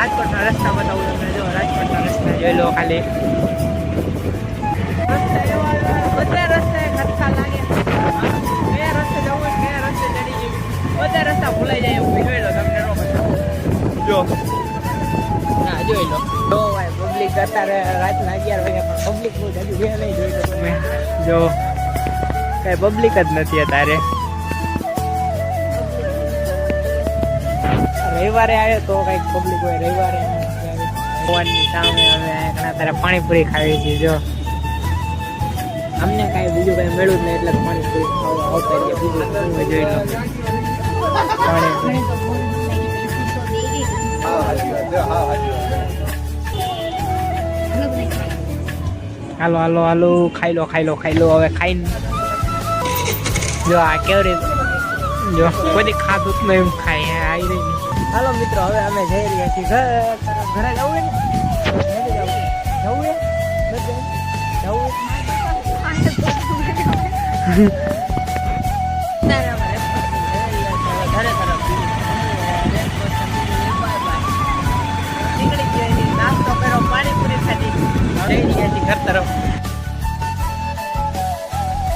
રાજકોટના રસ્તા બતાવું તમને. જો રાજકોટના રસ્તા જોઈ લો ખાલી. બધા રસ્તા ખર્ચા લાગે. કયા રસ્તે જવું કયા રસ્તે ચડી જવું બધા રસ્તા ભૂલાઈ જાય એવું જોઈ લો તમને. જો ના જોઈ લો. જો ભાઈ પબ્લિક અત્યારે રાતના 11 વાગે પણ પબ્લિક બહુ હજુ બે નહીં જોઈ લો તમે. જો કઈ પબ્લિક જ નથી અત્યારે. રવિવારે આવ્યો તો કઈક પબ્લિક હોય. રવિવારે ભવનની સામે અમે ઘણા તારે પાણીપુરી ખાવી છીએ. જો અમને કાંઈ બીજું કાંઈ મળ્યું જ નહીં એટલે પાણીપુરી ખાવા આવતા રહીએ. બીજું જોઈ લો પાણીપુરી. હાલો હાલો હાલો ખાઈ લો ખાઈ લો ખાઈ લો. હવે ખાઈને જો આ કેવી રીતે જો કોઈ ખાધું જ નહીં એમ ખાઈ આવી રહી. હાલો મિત્રો હવે અમે જઈ રહ્યા છીએ ઘર તરફ. ઘરે જવું ને જવું નાસ્તો કર્યો પાણીપુરી ખાધી જઈ રહ્યા છીએ ઘર તરફ.